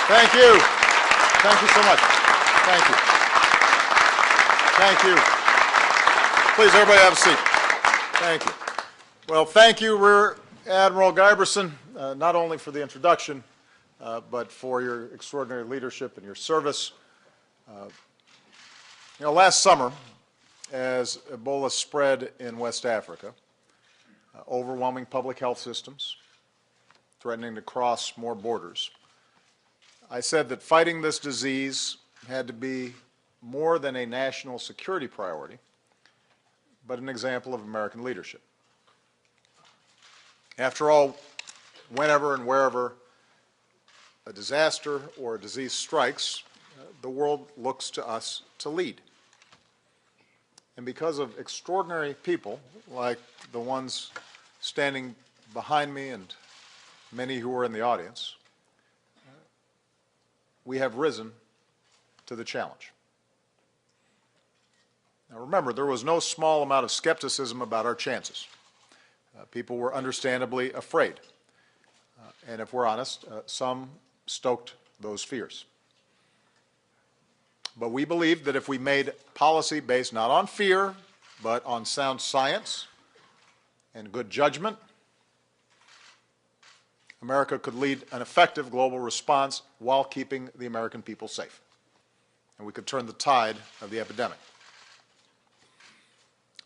Thank you. Thank you so much. Thank you. Thank you. Please, everybody have a seat. Thank you. Well, thank you, Rear Admiral Guyberson, not only for the introduction, but for your extraordinary leadership and your service. Last summer, as Ebola spread in West Africa, overwhelming public health systems, threatening to cross more borders, I said that fighting this disease had to be more than a national security priority, but an example of American leadership. After all, whenever and wherever a disaster or a disease strikes, the world looks to us to lead. And because of extraordinary people like the ones standing behind me and many who are in the audience, we have risen to the challenge. Now remember, there was no small amount of skepticism about our chances. People were understandably afraid. And if we're honest, some stoked those fears. But we believed that if we made policy based not on fear, but on sound science and good judgment, America could lead an effective global response while keeping the American people safe. And we could turn the tide of the epidemic.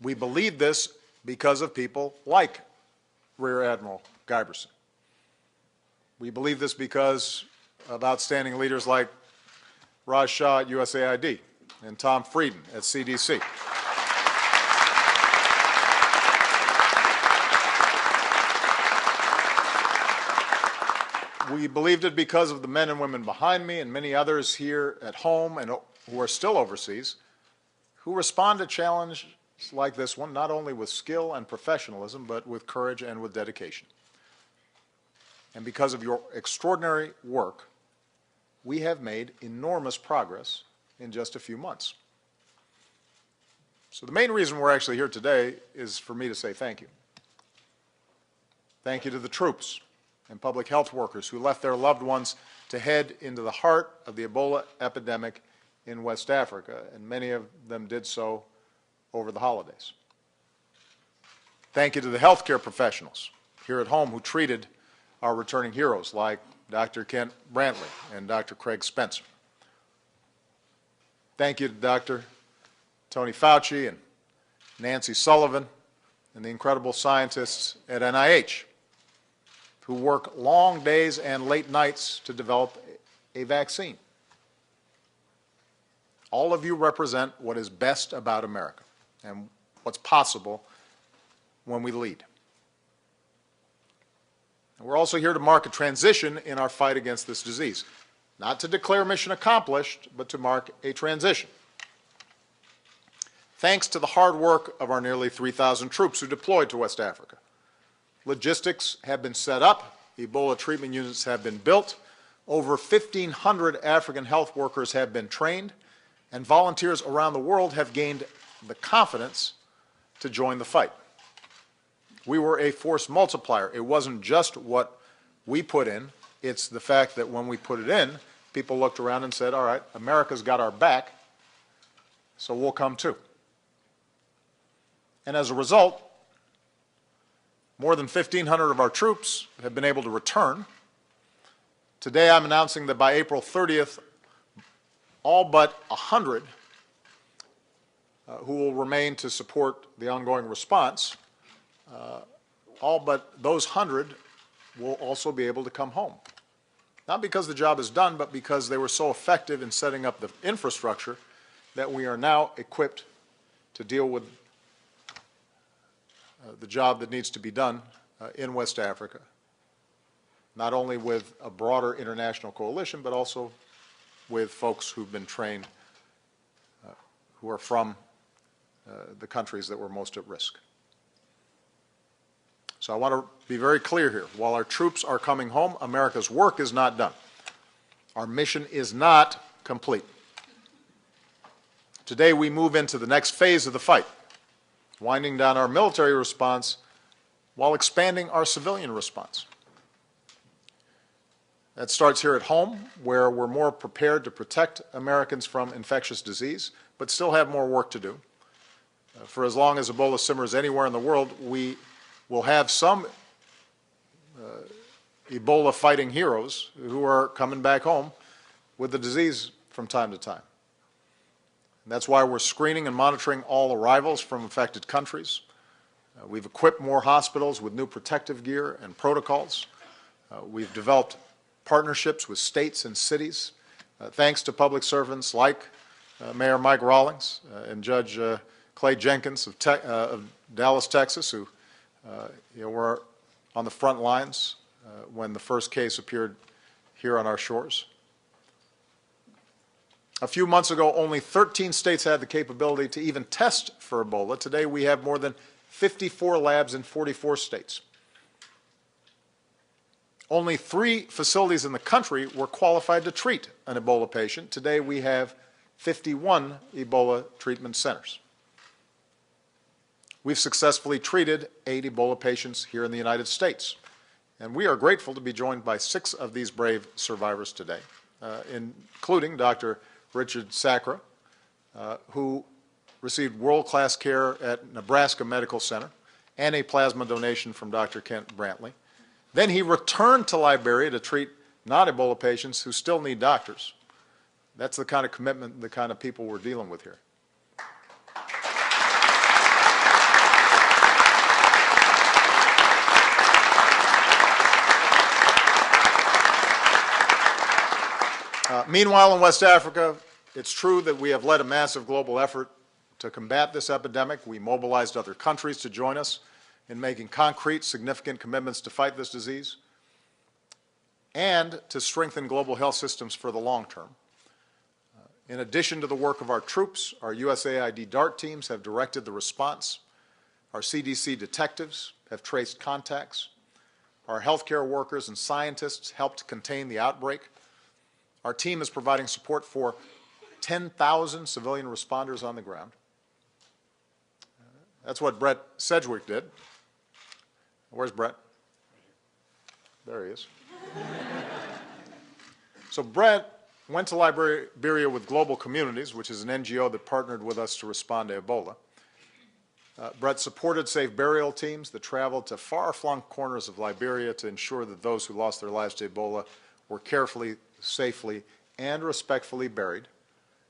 We believed this because of people like Rear Admiral Guyberson. We believe this because of outstanding leaders like Raj Shah at USAID and Tom Frieden at CDC. We believed it because of the men and women behind me and many others here at home and who are still overseas who respond to challenges like this one not only with skill and professionalism but with courage and with dedication. And because of your extraordinary work, we have made enormous progress in just a few months. So the main reason we're actually here today is for me to say thank you. Thank you to the troops and public health workers who left their loved ones to head into the heart of the Ebola epidemic in West Africa, and many of them did so over the holidays. Thank you to the healthcare professionals here at home who treated our returning heroes like Dr. Kent Brantley and Dr. Craig Spencer. Thank you to Dr. Tony Fauci and Nancy Sullivan and the incredible scientists at NIH who work long days and late nights to develop a vaccine. All of you represent what is best about America and what's possible when we lead. And we're also here to mark a transition in our fight against this disease, not to declare mission accomplished, but to mark a transition. Thanks to the hard work of our nearly 3,000 troops who deployed to West Africa, logistics have been set up, Ebola treatment units have been built, over 1,500 African health workers have been trained, and volunteers around the world have gained the confidence to join the fight. We were a force multiplier. It wasn't just what we put in, it's the fact that when we put it in, people looked around and said, all right, America's got our back, so we'll come too. And as a result, more than 1,500 of our troops have been able to return. Today I'm announcing that by April 30th, all but 100 who will remain to support the ongoing response, all but those 100 will also be able to come home. Not because the job is done, but because they were so effective in setting up the infrastructure that we are now equipped to deal with the job that needs to be done in West Africa, not only with a broader international coalition, but also with folks who've been trained who are from the countries that were most at risk. So I want to be very clear here. While our troops are coming home, America's work is not done. Our mission is not complete. Today we move into the next phase of the fight, winding down our military response while expanding our civilian response. That starts here at home, where we're more prepared to protect Americans from infectious disease, but still have more work to do. For as long as Ebola simmers anywhere in the world, we will have some Ebola-fighting heroes who are coming back home with the disease from time to time. And that's why we're screening and monitoring all arrivals from affected countries. We've equipped more hospitals with new protective gear and protocols. We've developed partnerships with states and cities, thanks to public servants like Mayor Mike Rawlings and Judge Clay Jenkins of Dallas, Texas, who were on the front lines when the first case appeared here on our shores. A few months ago, only 13 states had the capability to even test for Ebola. Today, we have more than 54 labs in 44 states. Only 3 facilities in the country were qualified to treat an Ebola patient. Today, we have 51 Ebola treatment centers. We've successfully treated 8 Ebola patients here in the United States, and we are grateful to be joined by 6 of these brave survivors today, including Dr. Richard Sacra, who received world-class care at Nebraska Medical Center and a plasma donation from Dr. Kent Brantley. Then he returned to Liberia to treat non-Ebola patients who still need doctors. That's the kind of commitment, the kind of people we're dealing with here. Meanwhile, in West Africa, it's true that we have led a massive global effort to combat this epidemic. We mobilized other countries to join us in making concrete, significant commitments to fight this disease and to strengthen global health systems for the long term. In addition to the work of our troops, our USAID DART teams have directed the response. Our CDC detectives have traced contacts. Our healthcare workers and scientists helped contain the outbreak. Our team is providing support for 10,000 civilian responders on the ground. That's what Brett Sedgwick did. Where's Brett? There he is. So Brett went to Liberia with Global Communities, which is an NGO that partnered with us to respond to Ebola. Brett supported safe burial teams that traveled to far-flung corners of Liberia to ensure that those who lost their lives to Ebola were carefully, safely, and respectfully buried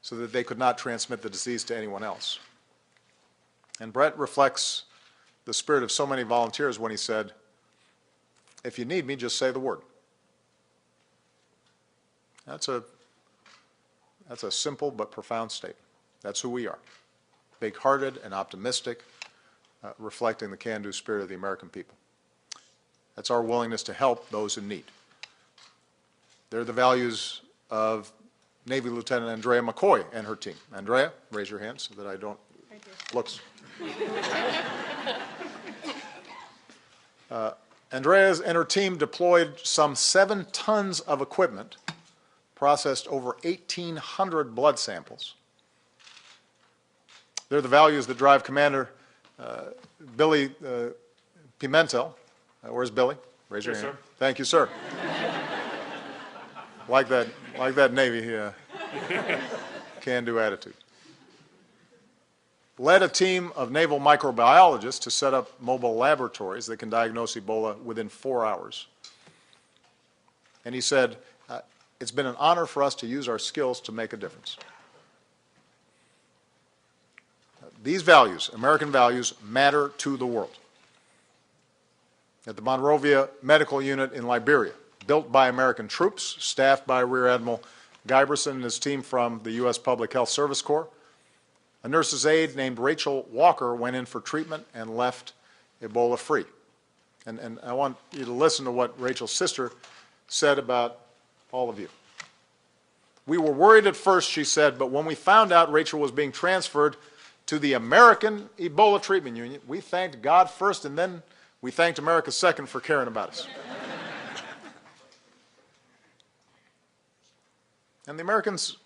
so that they could not transmit the disease to anyone else. And Brett reflects the spirit of so many volunteers when he said, "If you need me, just say the word." That's a simple but profound statement. That's who we are, big-hearted and optimistic, reflecting the can-do spirit of the American people. That's our willingness to help those in need. They're the values of Navy Lieutenant Andrea McCoy and her team. Andrea, raise your hand so that I don't look. Andrea and her team deployed some 7 tons of equipment, processed over 1,800 blood samples. They're the values that drive Commander Billy Pimentel. Where's Billy? Raise your hand. Sir. Thank you, sir. Like that Navy can-do attitude. Led a team of naval microbiologists to set up mobile laboratories that can diagnose Ebola within 4 hours. And he said, it's been an honor for us to use our skills to make a difference. These values, American values, matter to the world. At the Monrovia Medical Unit in Liberia, built by American troops, staffed by Rear Admiral Giberson and his team from the U.S. Public Health Service Corps, a nurse's aide named Rachel Walker went in for treatment and left Ebola-free. And I want you to listen to what Rachel's sister said about all of you. "We were worried at first," she said, "but when we found out Rachel was being transferred to the American Ebola Treatment Unit, we thanked God first, and then we thanked America second for caring about us." And the Americans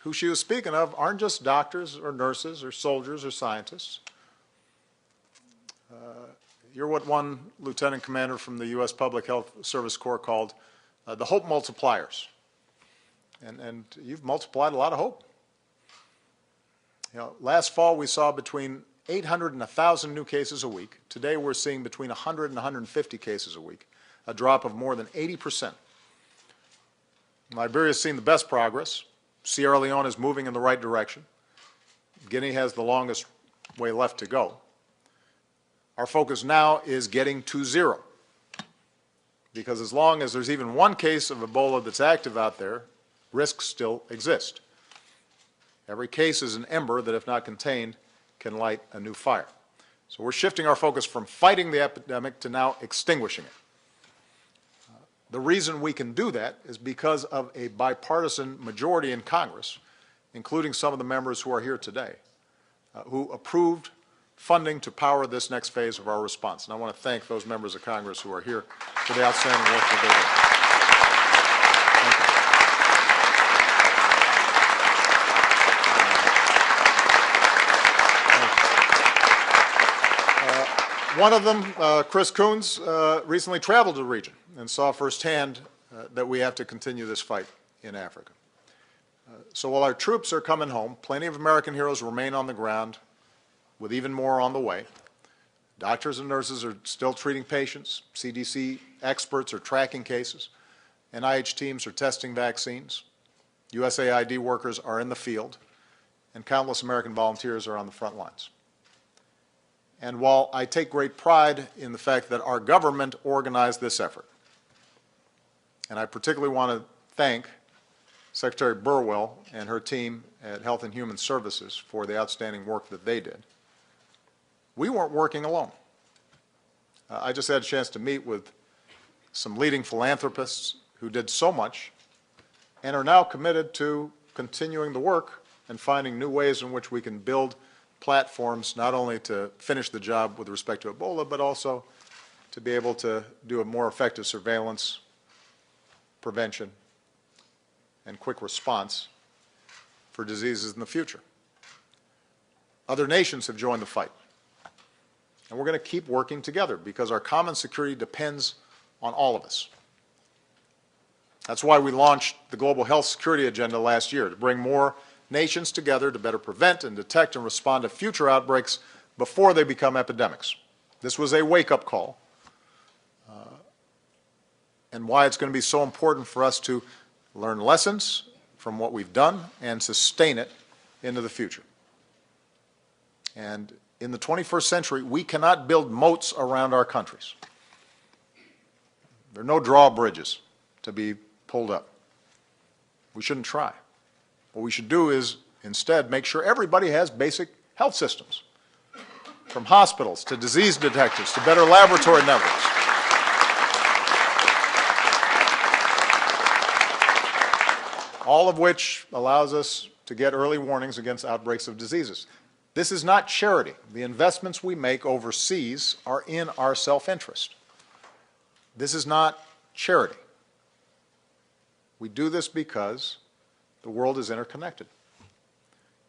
who she was speaking of aren't just doctors or nurses or soldiers or scientists. You're what one lieutenant commander from the U.S. Public Health Service Corps called the hope multipliers. And you've multiplied a lot of hope. You know, last fall we saw between 800 and 1,000 new cases a week. Today we're seeing between 100 and 150 cases a week, a drop of more than 80%. Liberia has seen the best progress. Sierra Leone is moving in the right direction. Guinea has the longest way left to go. Our focus now is getting to zero, because as long as there's even one case of Ebola that's active out there, risks still exist. Every case is an ember that, if not contained, can light a new fire. So we're shifting our focus from fighting the epidemic to now extinguishing it. The reason we can do that is because of a bipartisan majority in Congress, including some of the members who are here today, who approved funding to power this next phase of our response. And I want to thank those members of Congress who are here for the outstanding work that they did. One of them, Chris Coons, recently traveled to the region and saw firsthand that we have to continue this fight in Africa. So while our troops are coming home, plenty of American heroes remain on the ground, with even more on the way. Doctors and nurses are still treating patients. CDC experts are tracking cases. NIH teams are testing vaccines. USAID workers are in the field. And countless American volunteers are on the front lines. And while I take great pride in the fact that our government organized this effort, and I particularly want to thank Secretary Burwell and her team at Health and Human Services for the outstanding work that they did, we weren't working alone. I just had a chance to meet with some leading philanthropists who did so much and are now committed to continuing the work and finding new ways in which we can build platforms not only to finish the job with respect to Ebola, but also to be able to do a more effective surveillance, prevention, and quick response for diseases in the future. Other nations have joined the fight. And we're going to keep working together because our common security depends on all of us. That's why we launched the Global Health Security Agenda last year, to bring more nations together to better prevent and detect and respond to future outbreaks before they become epidemics. This was a wake-up call, and why it's going to be so important for us to learn lessons from what we've done and sustain it into the future. And in the 21st century, we cannot build moats around our countries. There are no drawbridges to be pulled up. We shouldn't try. What we should do is instead make sure everybody has basic health systems, from hospitals to disease detectors to better laboratory networks. All of which allows us to get early warnings against outbreaks of diseases. This is not charity. The investments we make overseas are in our self-interest. This is not charity. We do this because the world is interconnected.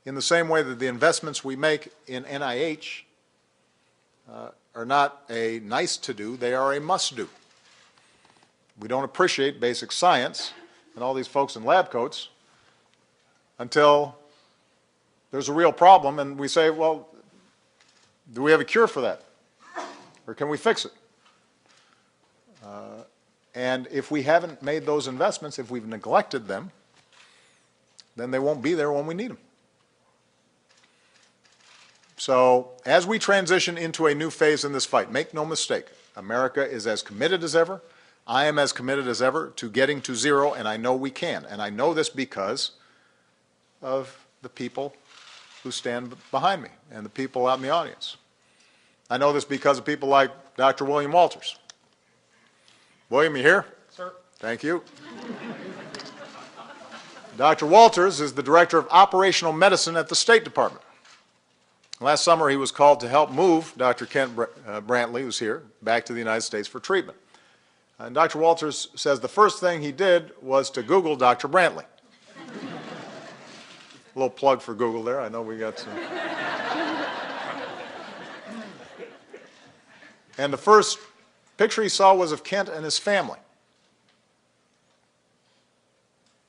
In the same way that the investments we make in NIH are not a nice to do, they are a must do. We don't appreciate basic science and all these folks in lab coats until there's a real problem and we say, well, do we have a cure for that? Or can we fix it? And if we haven't made those investments, if we've neglected them, then they won't be there when we need them. So as we transition into a new phase in this fight, make no mistake, America is as committed as ever. I am as committed as ever to getting to zero, and I know we can. And I know this because of the people who stand behind me and the people out in the audience. I know this because of people like Dr. William Walters. William, you here? Sir. Thank you. Dr. Walters is the Director of Operational Medicine at the State Department. Last summer, he was called to help move Dr. Kent Brantley, who's here, back to the United States for treatment. And Dr. Walters says the first thing he did was to Google Dr. Brantley. A little plug for Google there. I know we got some. And the first picture he saw was of Kent and his family.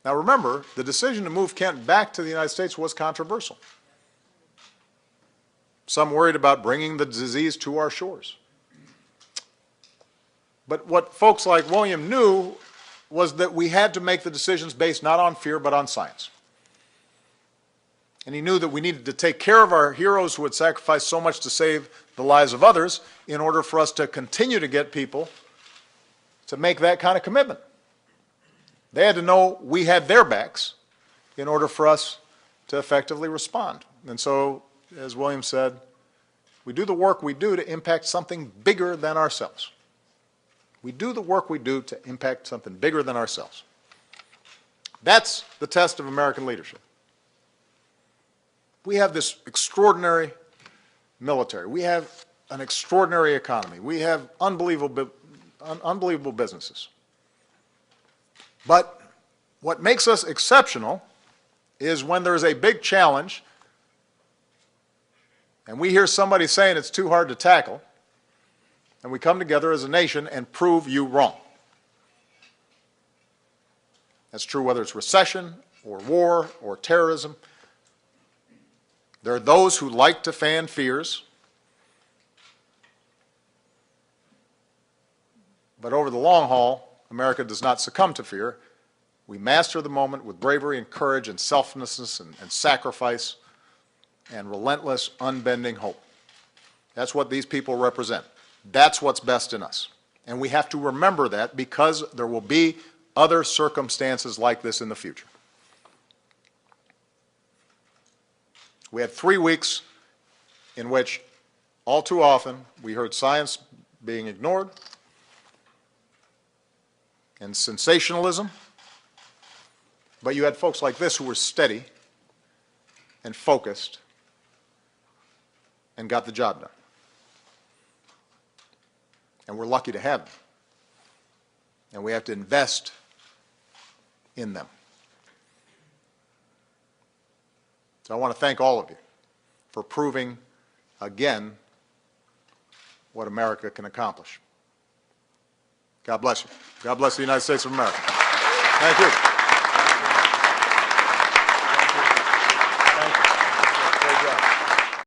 Now remember, the decision to move Kent back to the United States was controversial. Some worried about bringing the disease to our shores. But what folks like William knew was that we had to make the decisions based not on fear but on science. And he knew that we needed to take care of our heroes who had sacrificed so much to save the lives of others in order for us to continue to get people to make that kind of commitment. They had to know we had their backs in order for us to effectively respond. And so, as William said, we do the work we do to impact something bigger than ourselves. We do the work we do to impact something bigger than ourselves. That's the test of American leadership. We have this extraordinary military. We have an extraordinary economy. We have unbelievable businesses. But what makes us exceptional is when there's a big challenge and we hear somebody saying it's too hard to tackle, and we come together as a nation and prove you wrong. That's true whether it's recession or war or terrorism. There are those who like to fan fears, but over the long haul, America does not succumb to fear. We master the moment with bravery and courage and selflessness and sacrifice and relentless, unbending hope. That's what these people represent. That's what's best in us. And we have to remember that because there will be other circumstances like this in the future. We had 3 weeks in which, all too often, we heard science being ignored and sensationalism, but you had folks like this who were steady and focused and got the job done. And we're lucky to have them. And we have to invest in them. So I want to thank all of you for proving again what America can accomplish. God bless you. God bless the United States of America. Thank you.